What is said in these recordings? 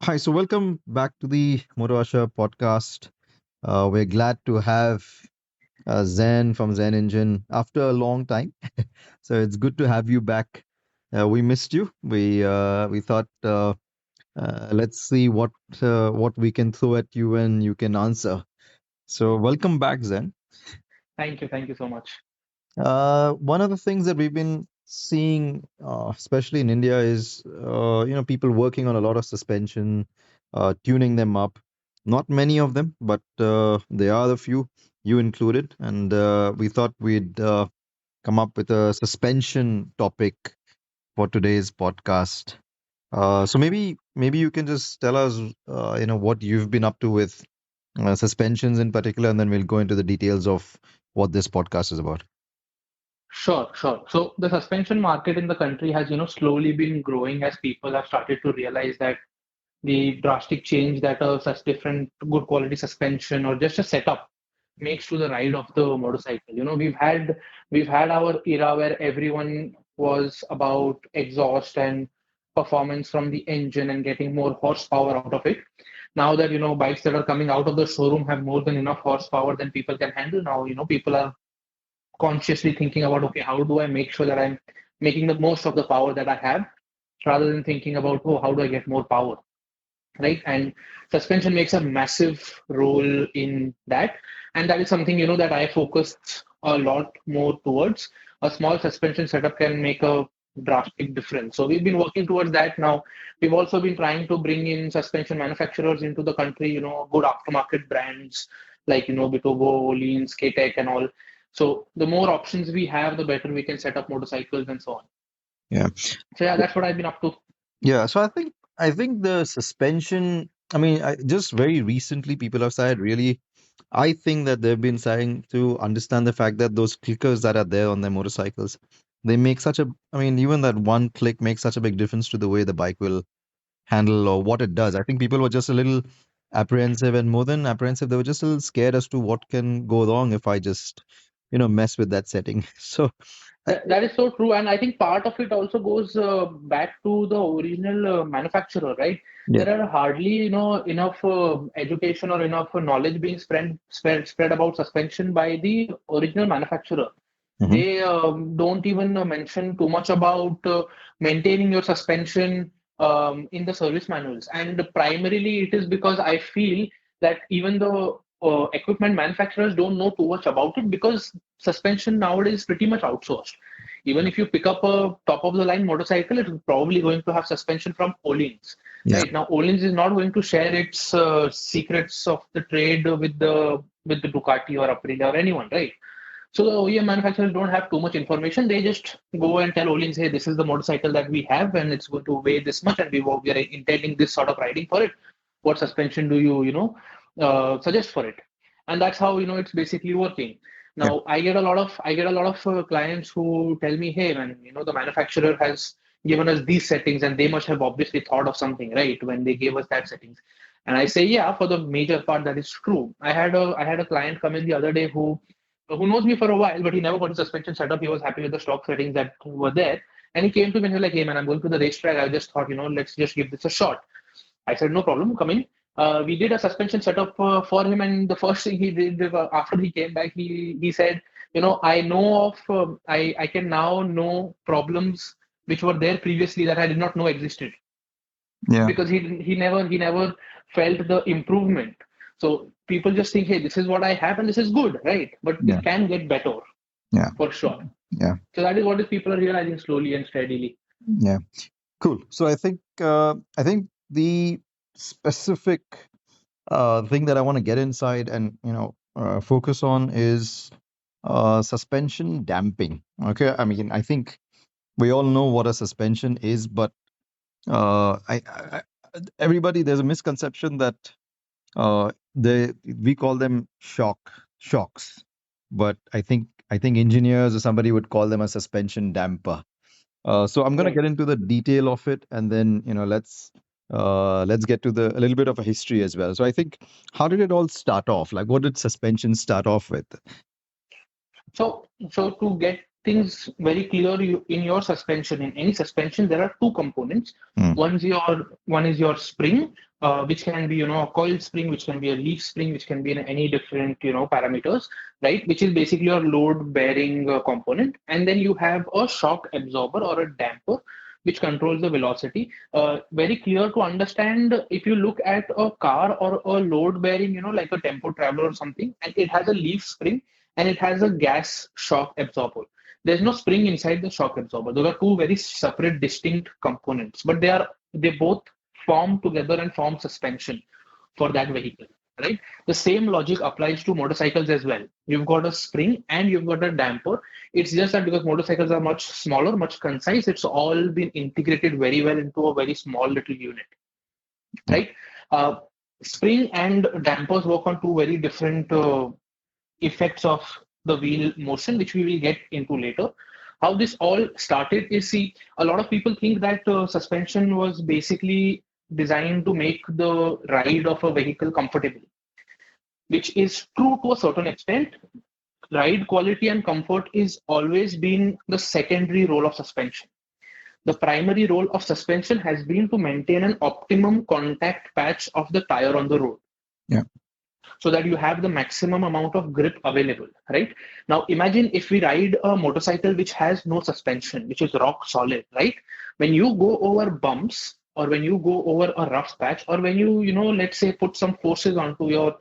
Hi, so welcome back to the Motivasha podcast. We're glad to have Zain from Zenngine after a long time. So it's good to have you back. We missed you. We thought let's see what we can throw at you and you can answer. So welcome back, Zen. Thank you. Thank you so much. One of the things that we've been seeing, especially in India, is people working on a lot of suspension, tuning them up. Not many of them, but there are a few, you included, and we thought we'd come up with a suspension topic for today's podcast. So maybe you can just tell us, what you've been up to with suspensions in particular, and then we'll go into the details of what this podcast is about. Sure, sure. So the suspension market in the country has, slowly been growing as people have started to realize that the drastic change that a such different good quality suspension or just a setup makes to the ride of the motorcycle. We've had our era where everyone was about exhaust and performance from the engine and getting more horsepower out of it. Now that bikes that are coming out of the showroom have more than enough horsepower than people can handle now. People are consciously thinking about, okay, how do I make sure that I'm making the most of the power that I have, rather than thinking about, oh, how do I get more power, right? And suspension makes a massive role in that, and that is something that I focused a lot more towards. A small suspension setup can make a drastic difference, so we've been working towards that. Now we've also been trying to bring in suspension manufacturers into the country, good aftermarket brands like Bitogo, Oleans, K-Tech and all. So the more options we have, the better we can set up motorcycles and so on. Yeah. So yeah, that's what I've been up to. Yeah, so I think the suspension. I mean, just very recently, people have started really. I think that they've been starting to understand the fact that those clickers that are there on their motorcycles, they make such a. I mean, even that one click makes such a big difference to the way the bike will handle or what it does. I think people were just a little apprehensive, and more than apprehensive, they were just a little scared as to what can go wrong if I just, mess with that setting. So, I, That is so true, and I think part of it also goes back to the original manufacturer, right? yeah. There are hardly, enough education or enough knowledge being spread about suspension by the original manufacturer. Hmm. They don't even mention too much about maintaining your suspension in the service manuals. And primarily, it is because I feel that even the equipment manufacturers don't know too much about it, because suspension nowadays is pretty much outsourced. Even if you pick up a top of the line motorcycle, it's probably going to have suspension from Öhlins. Yeah. Right now, Öhlins is not going to share its secrets of the trade with the Ducati or Aprilia or anyone, right? So the OEM manufacturers don't have too much information. They just go and tell Olins, hey, this is the motorcycle that we have, and it's going to weigh this much, and we are intending this sort of riding for it. What suspension do you, suggest for it? And that's how it's basically working. Yeah. Now I get a lot of clients who tell me, hey, man, the manufacturer has given us these settings, and they must have obviously thought of something, right, when they gave us that settings. And I say, yeah, for the major part, that is true. I had a client come in the other day who knows me for a while, but he never got his suspension set up. He was happy with the stock settings that were there. And he came to me and he was like, hey man, I'm going to the racetrack. I just thought, let's just give this a shot. I said, no problem, come in. We did a suspension setup for him, and the first thing he did after he came back, he said, I know of, I can now know problems which were there previously that I did not know existed, Yeah. because he never felt the improvement. So people just think, hey, this is what I have and this is good, right? But Yeah. it can get better Yeah. for sure. Yeah. So that is what people are realizing slowly and steadily. Yeah. Cool. So I think the specific thing that I want to get inside and focus on is suspension damping. Okay. I mean, I think we all know what a suspension is, but everybody, there's a misconception that we call them shocks, but I think engineers or somebody would call them a suspension damper. So I'm gonna Right. get into the detail of it, and then let's get to the a little bit of a history as well. So I think, how did it all start off? Like, what did suspension start off with? So to get things very clear. In your suspension, in any suspension, there are two components. Mm. One is your spring, which can be a coil spring, which can be a leaf spring, which can be in any different parameters, right? Which is basically your load bearing component, and then you have a shock absorber or a damper, which controls the velocity. Very clear to understand. If you look at a car or a load bearing, like a tempo traveler or something, and it has a leaf spring and it has a gas shock absorber. There's no spring inside the shock absorber. Those are two very separate, distinct components, but they both form together and form suspension for that vehicle, right? The same logic applies to motorcycles as well. You've got a spring and you've got a damper. It's just that because motorcycles are much smaller, much concise, it's all been integrated very well into a very small little unit, Yeah. right? Uh, Spring and dampers work on two very different effects of the wheel motion, which we will get into later. How this all started is, see, a lot of people think that suspension was basically designed to make the ride of a vehicle comfortable, which is true to a certain extent. Ride quality and comfort is always been the secondary role of suspension. The primary role of suspension has been to maintain an optimum contact patch of the tire on the road, Yeah. so that you have the maximum amount of grip available, right? Now, imagine if we ride a motorcycle which has no suspension, which is rock solid, right? When you go over bumps, or when you go over a rough patch, or when let's say, put some forces onto your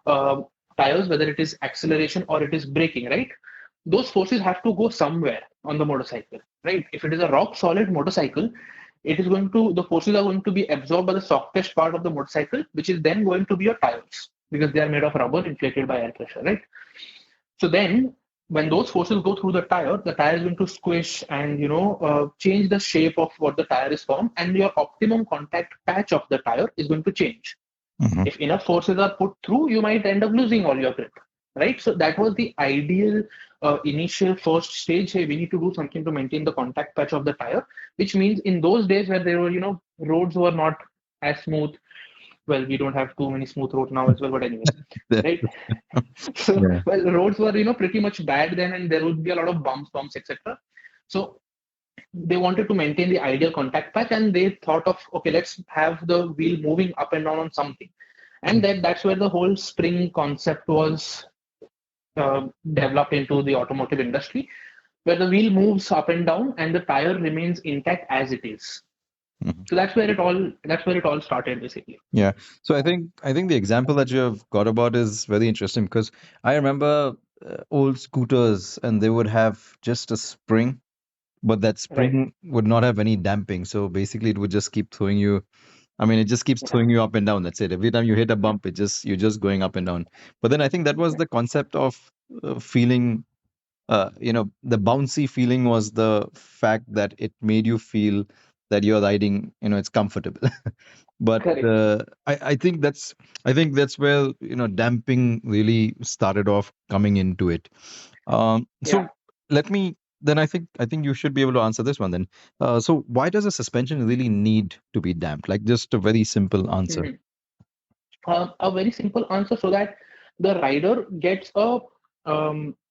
uh, tires, whether it is acceleration or it is braking, right? Those forces have to go somewhere on the motorcycle, right? If it is a rock solid motorcycle, the forces are going to be absorbed by the softest part of the motorcycle, which is then going to be your tires, because they are made of rubber inflated by air pressure, right? So then, when those forces go through the tire is going to squish and change the shape of what the tire is formed, and your optimum contact patch of the tire is going to change. Mhm. If enough forces are put through, you might end up losing all your grip, right? So that was the ideal initial first stage. Hey, we need to do something to maintain the contact patch of the tire, which means in those days where there were, roads were not as smooth. Well, we don't have too many smooth roads now as well, but anyways, right? So, Yeah. well, roads were, pretty much bad then, and there would be a lot of bumps, etc. So they wanted to maintain the ideal contact patch, and they thought of, okay, let's have the wheel moving up and down on something. And that's where the whole spring concept was developed into the automotive industry, where the wheel moves up and down and the tire remains intact as it is. Mhm. So that's where it all started, basically. Yeah. So I think the example that you have got about is very interesting because I remember old scooters and they would have just a spring, but that Right. spring would not have any damping. So basically, it would just keep throwing you. I mean, it just keeps Yeah. throwing you up and down. That's it. Every time you hit a bump, you're just going up and down. But then I think that was Yeah. the concept of feeling. The bouncy feeling was the fact that it made you feel that you're riding. It's comfortable. But Correct. I think that's where damping really started off coming into it. Yeah. So let me then I think you should be able to answer this one then. So why does a suspension really need to be damped? Like just a very simple answer. Mhm. A very simple answer, so that the rider gets a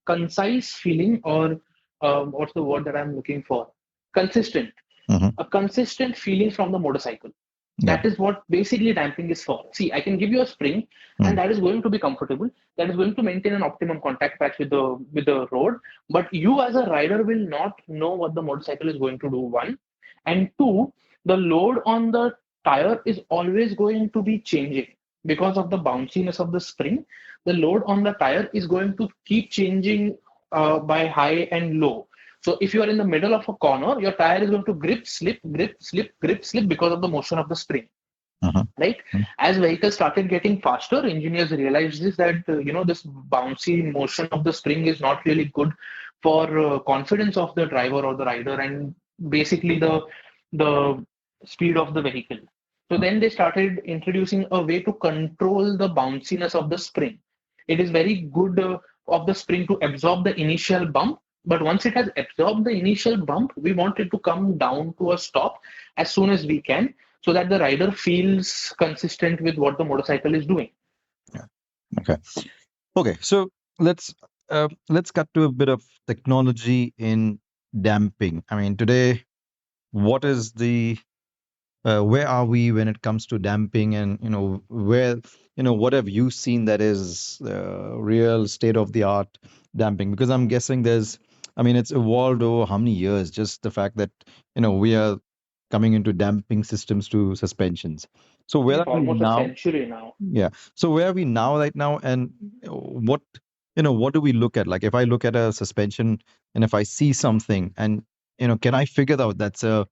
concise feeling, or what's the word that I'm looking for? Consistent. Hmm. A consistent feeling from the motorcycle. Yeah. That is what basically damping is for. See, I can give you a spring, and Mm. that is going to be comfortable. That is going to maintain an optimum contact patch with the road. But you, as a rider, will not know what the motorcycle is going to do. One, and two, the load on the tire is always going to be changing because of the bounciness of the spring. The load on the tire is going to keep changing by high and low. So if you are in the middle of a corner, your tire is going to grip, slip, grip, slip, grip, slip because of the motion of the spring, Uh-huh. right? As vehicles started getting faster, engineers realized this, that this bouncy motion of the spring is not really good for confidence of the driver or the rider, and basically the speed of the vehicle. So then they started introducing a way to control the bounciness of the spring. It is very good of the spring to absorb the initial bump, but once it has absorbed the initial bump, we want it to come down to a stop as soon as we can, so that the rider feels consistent with what the motorcycle is doing. Yeah. Okay. Okay. So let's let's cut to a bit of technology in damping. I mean, today, what is the where are we when it comes to damping, and where what have you seen that is real state of the art damping? Because I'm guessing I mean, it's evolved over how many years? Just the fact that we are coming into damping systems to suspensions. So where It's are we almost a now? century now. Yeah. So where are we now, right now, and what what do we look at? Like, if I look at a suspension and if I see something, and can I figure out that's a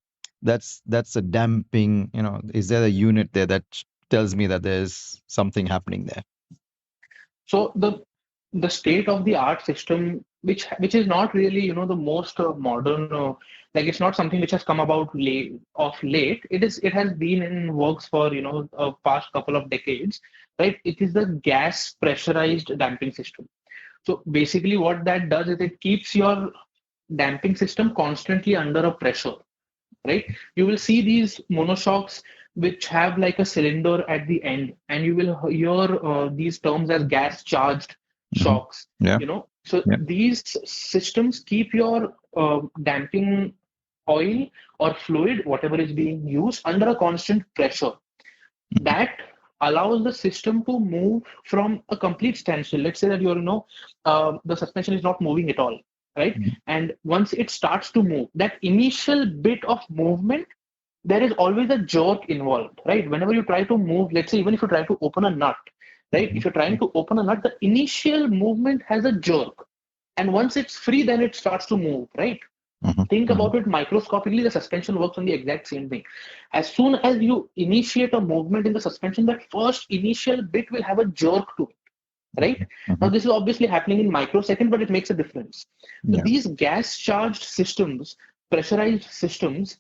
damping? Is there a unit there that tells me that there's something happening there? So the state of the art system, which is not really the most modern, like it's not something which has come about late. It has been in works for a past couple of decades, right? It is the gas pressurized damping system. So basically, what that does is it keeps your damping system constantly under a pressure, right? You will see these monoshocks which have like a cylinder at the end, and you will hear these terms as gas charged Hmm. shocks. Yeah. So Yeah. these systems keep your damping oil or fluid, whatever is being used, under a constant pressure. Hmm. That allows the system to move from a complete standstill. Let's say that the suspension is not moving at all, right? And once it starts to move, that initial bit of movement, there is always a jerk involved, right? Whenever you try to move, let's say even if you try to open a nut, right? Hmm. If you're trying to open a nut, the initial movement has a jerk, and once it's free, then it starts to move, right? Hmm. Think Hmm. about it microscopically, the suspension works on the exact same thing. As soon as you initiate a movement in the suspension, that first initial bit will have a jerk to it, right? Now, Hmm. this is obviously happening in microsecond, but it makes a difference. So Yeah. these gas charged systems, pressurized systems,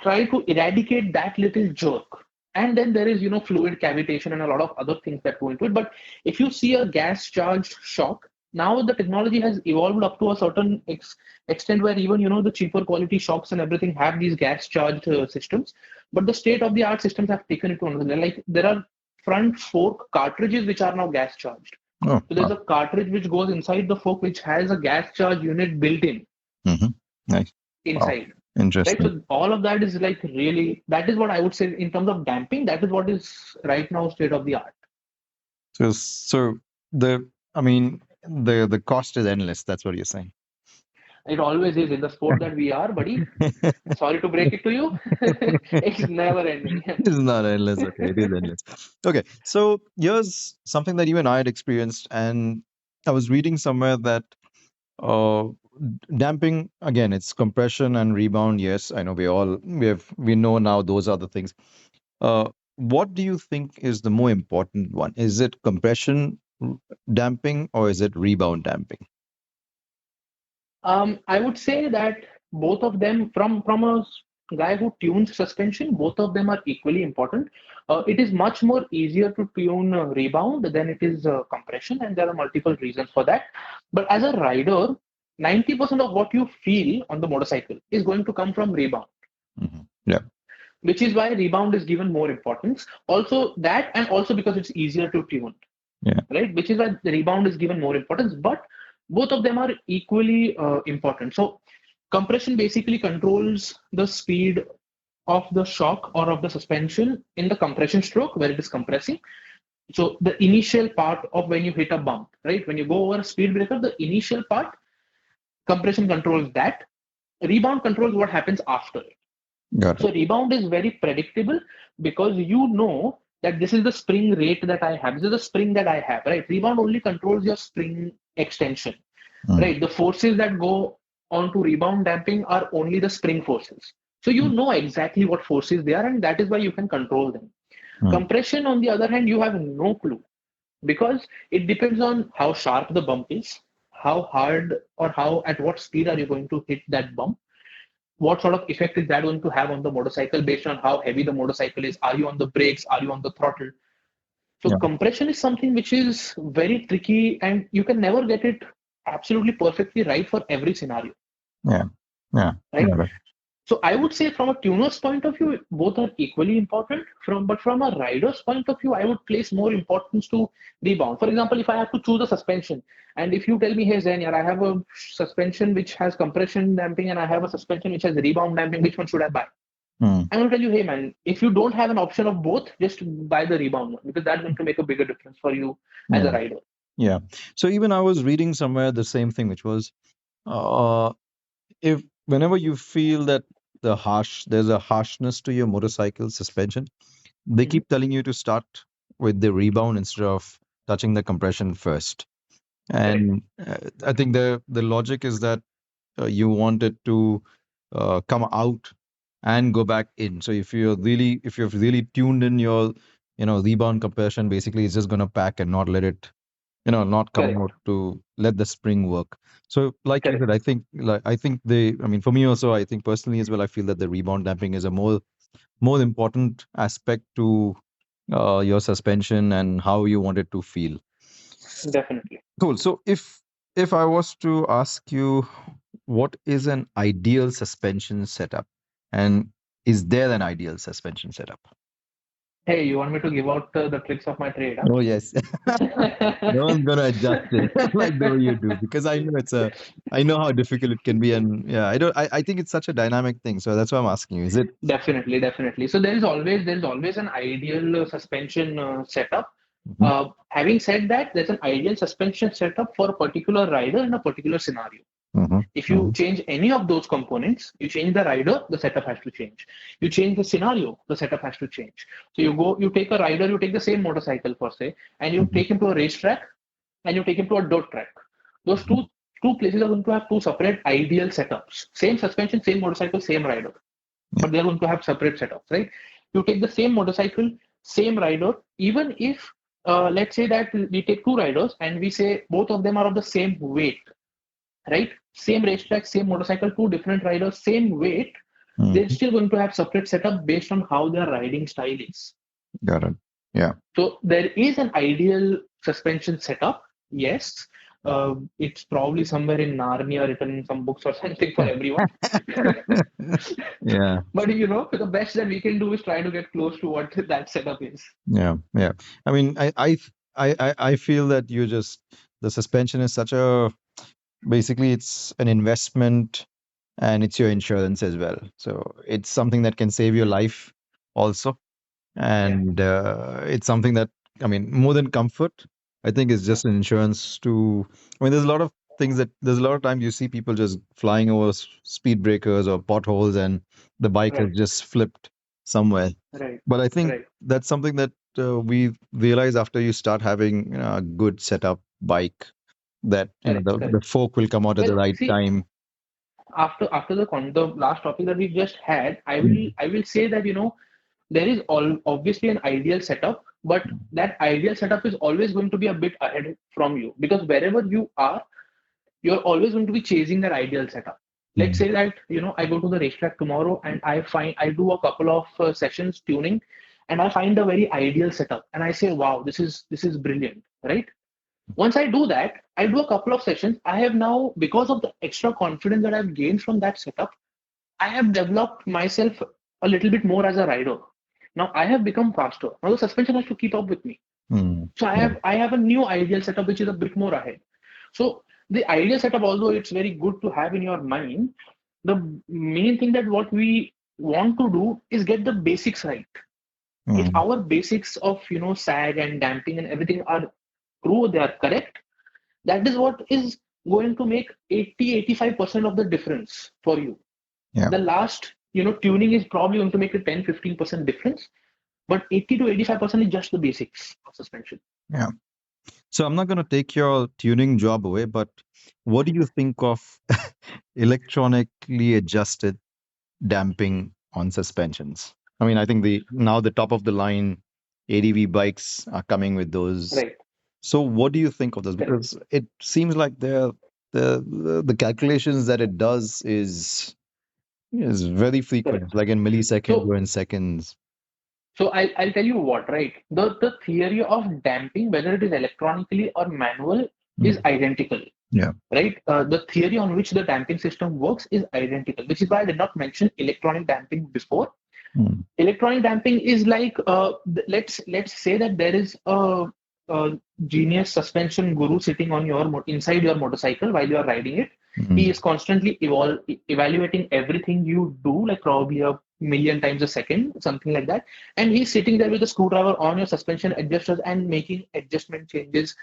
try to eradicate that little jerk. And then there is, fluid cavitation and a lot of other things that go into it. But if you see a gas charged shock, now the technology has evolved up to a certain extent where even, the cheaper quality shocks and everything have these gas charged systems. But the state of the art systems have taken it to another level. Like there are front fork cartridges which are now gas charged. Oh, So there's wow. a cartridge which goes inside the fork which has a gas charge unit built in Hmm. Nice. Wow. inside, right? Interesting. So all of that is like really, that is what I would say in terms of damping. That is what is right now state of the art. So the I mean, the cost is endless. That's what you're saying. It always is in the sport that we are, buddy. Sorry to break it to you. It's never ending. It's not endless. Okay, it is endless. Okay, so here's something that you and I had experienced, and I was reading somewhere that uh, damping, again, it's compression and rebound. Yes, I know we know now those are the things. What do you think is the more important one? Is it compression damping, or is it rebound damping? I would say that both of them, from a guy who tunes suspension, both of them are equally important. It is much more easier to tune rebound than it is compression, and there are multiple reasons for that. But as a rider, 90% of what you feel on the motorcycle is going to come from rebound, Yeah. which is why rebound is given more importance. Also, that and also because it's easier to tune, Yeah. right? Which is why the rebound is given more importance. But both of them are equally important. So compression basically controls the speed of the shock or of the suspension in the compression stroke where it is compressing. So the initial part of when you hit a bump, right? When you go over a speed breaker, the initial part, compression controls that. Rebound controls what happens after it. Got it. So rebound is very predictable because you know that this is the spring rate that I have. This is the spring that I have, right? Rebound only controls your spring extension, Mm, right? The forces that go on to rebound damping are only the spring forces. So you mm, know exactly what forces they are, and that is why you can control them. mm, Compression, on the other hand, you have no clue because it depends on how sharp the bump is, how hard or how at what speed are you going to hit that bump, what sort of effect is that going to have on the motorcycle based on how heavy the motorcycle is, are you on the brakes, are you on the throttle. So yeah. compression is something which is very tricky and you can never get it absolutely perfectly right for every scenario, Yeah. Yeah. right? Got it. So I would say from a tuner's point of view, both are equally important. But from a rider's point of view, I would place more importance to rebound. For example, if I have to choose a suspension, and if you tell me, hey Zen, yeah, I have a suspension which has compression damping and I have a suspension which has rebound damping, which one should I buy? Hmm. I'm going to tell you, hey man, if you don't have an option of both, just buy the rebound one because that's going to make a bigger difference for you as Yeah. a rider. Yeah. So even I was reading somewhere the same thing, which was uh, if whenever you feel that there's a harshness to your motorcycle suspension, they Hmm. keep telling you to start with the rebound instead of touching the compression first. Correct. And I think the logic is that you want it to come out and go back in. So if you've really tuned in your rebound compression, basically it's just gonna pack and not let it not come Correct. out to let the spring work. So like you said, Correct. I think I mean for me also, I think personally as well, I feel that the rebound damping is a more important aspect to your suspension and how you want it to feel. Definitely. Cool. So if I was to ask you what is an ideal suspension setup, and is there an ideal suspension setup? Hey, you want me to give out the tricks of my trade, Oh yes. huh? No one's gonna adjust it like the way you do, because I know how difficult it can be, and yeah, I think it's such a dynamic thing. So that's why I'm asking you. Is it? Definitely, definitely. So there is always an ideal suspension setup. Mhm, Having said that, there's an ideal suspension setup for a particular rider in a particular scenario. mhm, If you mhm, change any of those components, you change the rider, the setup has to change. You change the scenario, the setup has to change. So you take a rider, you take the same motorcycle per se, and you mhm, take him to a racetrack and you take him to a dirt track. Those mhm. two places are going to have two separate ideal setups. Same suspension, same motorcycle, same rider, Yeah. but they're going to have separate setups, right? You take the same motorcycle, same rider, even if let's say that we take two riders and we say both of them are of the same weight, right? Same racetrack, same motorcycle, two different riders, same weight. They're Mhm. still going to have separate setup based on how their riding style is. Got it. Yeah. So there is an ideal suspension setup. Yes, it's probably somewhere in Narnia, written in some books or something for everyone. Yeah. But the best that we can do is try to get close to what that setup is. Yeah. Yeah. I mean, I feel that the suspension is such a basically it's an investment and it's your insurance as well. So it's something that can save your life also. Yeah, And it's something that, I mean, more than comfort, I think it's yeah, just an insurance to, I mean, there's a lot of times you see people just flying over speed breakers or potholes and the bike has right, just flipped somewhere. right, But I think right, that's something that we realize after you start having a good setup bike, that correct, the correct. fork will come out at the Well, right see, time. after the last topic that we just had, I will Mm. I will say that there is obviously an ideal setup, but that ideal setup is always going to be a bit ahead from you because wherever you are, you're always going to be chasing that ideal setup. Let's Mm. say that I go to the racetrack tomorrow and I do a couple of sessions tuning, and I find a very ideal setup, and I say, wow, this is brilliant, right? Once I do that, I do a couple of sessions. I have now, because of the extra confidence that I've gained from that setup, I have developed myself a little bit more as a rider. Now I have become faster. Now the suspension has to keep up with me. Mm. So I Yeah. have I have a new ideal setup which is a bit more ahead. So the ideal setup, although it's very good to have in your mind, the main thing that what we want to do is get the basics right. If Mm. our basics of sag and damping and everything are true, they are correct, that is what is going to make 80-85% of the difference for you. Yeah. The last tuning is probably going to make a 10-15% difference, but 80 to 85% is just the basics of suspension. Yeah. So I'm not going to take your tuning job away, but what do you think of electronically adjusted damping on suspensions? I mean, I think the top of the line ADV bikes are coming with those. Right. So what do you think of those? Correct. Because it seems like the calculations that it does is very frequent, Correct. like in milliseconds or So in seconds. I'll tell you what, right? The theory of damping, whether it is electronically or manual, is Mm. identical. Yeah. right? The theory on which the damping system works is identical, which is why I did not mention electronic damping before. Mm. Electronic damping is like, let's say that there is a genius suspension guru sitting on inside your motorcycle while you are riding it. He Mm. is constantly evaluating everything you do, like probably a million times a second, something like that. And he's sitting there with a screwdriver on your suspension adjusters and making adjustment changes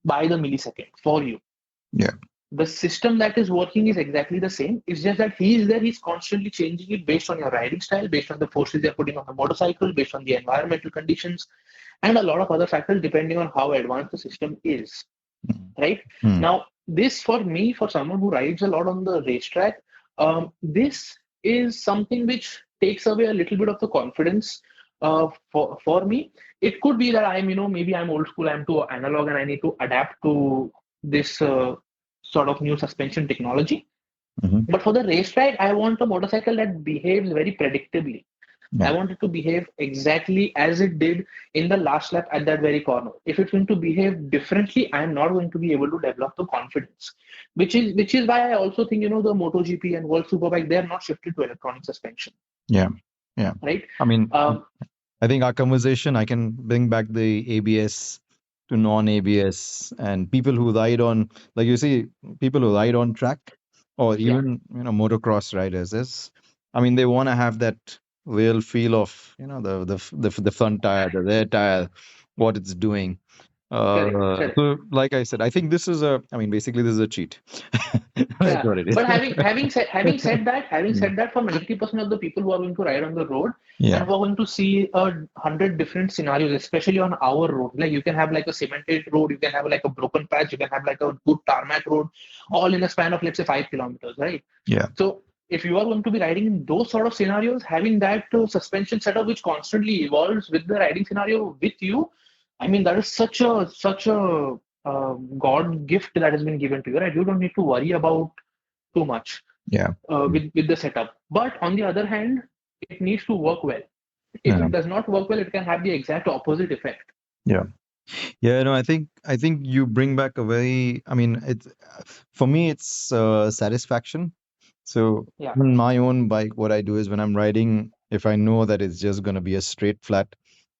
by the millisecond for you. Yeah. The system that is working is exactly the same. It's just that he is there, he's constantly changing it based on your riding style, based on the forces you're putting on the motorcycle, based on the environmental conditions, and a lot of other factors depending on how advanced the system is. Mm. Right? Mm. Now, this for me, for someone who rides a lot on the racetrack, this is something which takes away a little bit of the confidence for me. It could be that maybe I'm old school, I'm too analog, and I need to adapt to this sort of new suspension technology. Mhm. But for the racetrack, I want a motorcycle that behaves very predictably. I Yeah. want it to behave exactly as it did in the last lap at that very corner. If it's going to behave differently, I'm not going to be able to develop the confidence. Which is why I also think the MotoGP and World Superbike, they are not shifted to electronic suspension, Yeah. Yeah. right? I mean, Um, I think our conversation, I can bring back the ABS to non-ABS and people who ride on, like you see, people who ride on track or yeah, even, motocross riders. I mean, they want to have that real feel of, the front tire, the rear tire, what it's doing. correct, correct. Like I said, I think I mean, basically this is a cheat. That's Yeah, what it is. but having said that, for 90% of the people who are going to ride on the road Yeah. and who are going to see 100 different scenarios, especially on our road, like you can have like a cemented road, you can have like a broken patch, you can have like a good tarmac road, all in a span of let's say 5 kilometers, right? Yeah. So if you are going to be riding in those sort of scenarios, having that suspension setup which constantly evolves with the riding scenario with you, I mean that is such a God gift that has been given to you, right? You don't need to worry about too much Yeah. with the setup. But on the other hand, it needs to work well. If Yeah. it does not work well, it can have the exact opposite effect. Yeah. Yeah, no, I think you bring back a very, I mean, it's for me it's satisfaction. So Yeah, on my own bike, what I do is when I'm riding, if I know that it's just gonna be a straight flat,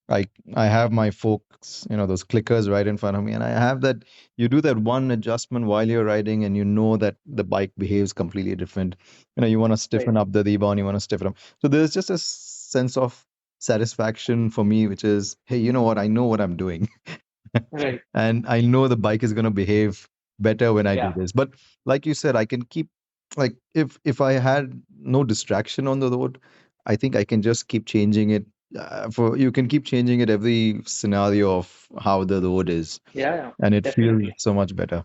I I have my forks, those clickers right in front of me, and I have that. You do that one adjustment while you're riding, and you know that the bike behaves completely different. You want to right, stiffen up the rebound, you want to stiffen up. So there's just a sense of satisfaction for me, which is, hey, you know what? I know what I'm doing. right. And I know the bike is going to behave better when I do Yeah, this. But like you said, I can keep, like, if I had no distraction on the road, I think I can just keep changing it. For You can keep changing it every scenario of how the road is, yeah, yeah, and it feels definitely, so much better.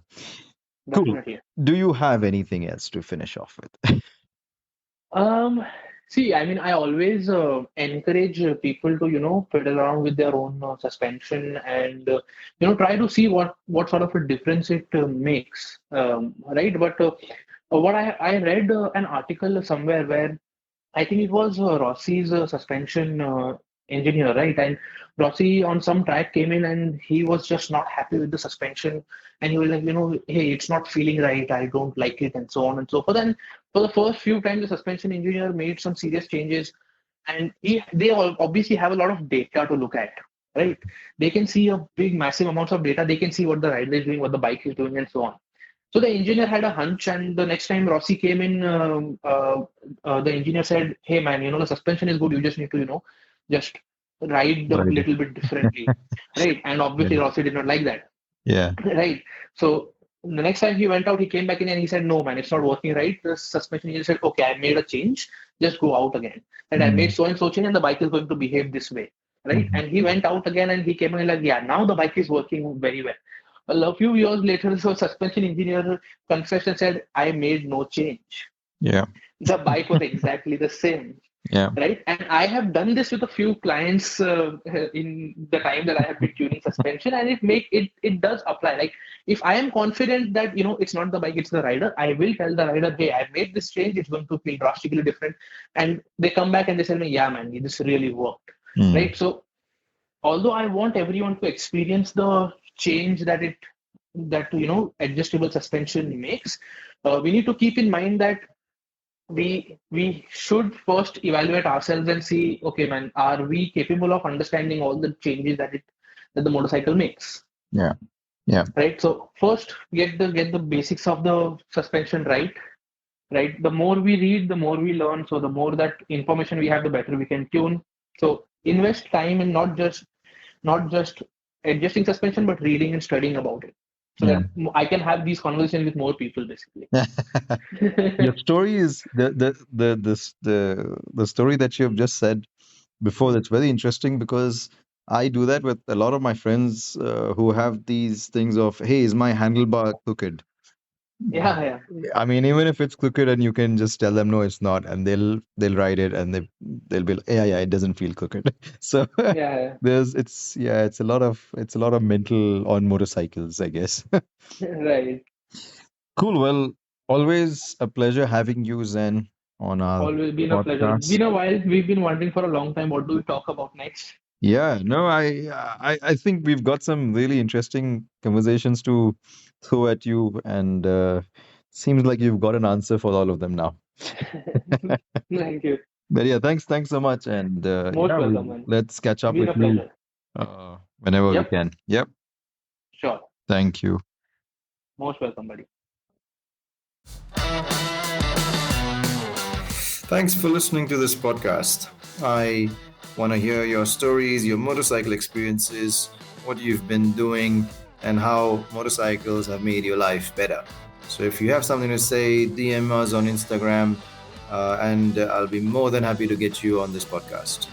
Cool. definitely. Do you have anything else to finish off with? Um, See, I mean, I always encourage people to, fiddle around with their own suspension and, try to see what sort of a difference it makes, right? But what I read an article somewhere where I think it was Rossi's suspension engineer, right? And Rossi on some track came in and he was just not happy with the suspension. And he was like, hey, it's not feeling right. I don't like it, and so on and so forth. And for the first few times, the suspension engineer made some serious changes. And they all obviously have a lot of data to look at, right? They can see a big, massive amounts of data. They can see what the rider is doing, what the bike is doing, and so on. So the engineer had a hunch, and the next time Rossi came in, the engineer said, "Hey man, the suspension is good. You just need to, just ride a Right. little bit differently, right?" And Yeah. obviously Rossi did not like that, Yeah. right? So the next time he went out, he came back in and he said, "No man, it's not working right." The suspension engineer said, "Okay, I made a change. Just go out again. And I made Mm. so and so change, and the bike is going to behave this way." Right. Mhm. And he went out again and he came in like, yeah, now the bike is working very well. Well, a few years later, the suspension engineer confessed and said, I made no change. Yeah. The bike was exactly the same. Yeah. Right. And I have done this with a few clients in the time that I have been tuning suspension, and it does apply. Like if I am confident that it's not the bike, it's the rider, I will tell the rider, hey, I made this change, it's going to feel drastically different. And they come back and they tell me, yeah, man, this really worked. Mm. Right. So although I want everyone to experience the change that it adjustable suspension makes, we need to keep in mind that we should first evaluate ourselves and see, okay, man, are we capable of understanding all the changes that the motorcycle makes, Yeah. Yeah. right? So first, get the basics of the suspension right, right? The more we read, the more we learn. So the more that information we have, the better we can tune. So invest time in not just adjusting suspension, but reading and studying about it, so Yeah. that I can have these conversations with more people, basically. Your story is the story that you have just said before. That's very interesting because I do that with a lot of my friends who have these things of, hey, is my handlebar crooked? Yeah, yeah, I mean, even if it's crooked and you can just tell them no, it's not, and they'll write it and they'll be like, yeah, yeah, it doesn't feel crooked. So yeah, it's a lot of mental on motorcycles, I guess. yeah. Right. Cool. Well, always a pleasure having you, Zen, on our Always been a pleasure. podcast. Been a while. We've been wondering for a long time, what do we talk about next? Yeah, no, I think we've got some really interesting conversations to throw at you, and seems like you've got an answer for all of them now. Thank you. But yeah, thanks so much, and Most welcome, man. let's catch up Been with a you pleasure. whenever we Yep. can. Yep. Sure. Thank you. Most welcome, buddy. Thanks for listening to this podcast. I want to hear your stories, your motorcycle experiences, what you've been doing, and how motorcycles have made your life better. So if you have something to say, DM us on Instagram, and I'll be more than happy to get you on this podcast.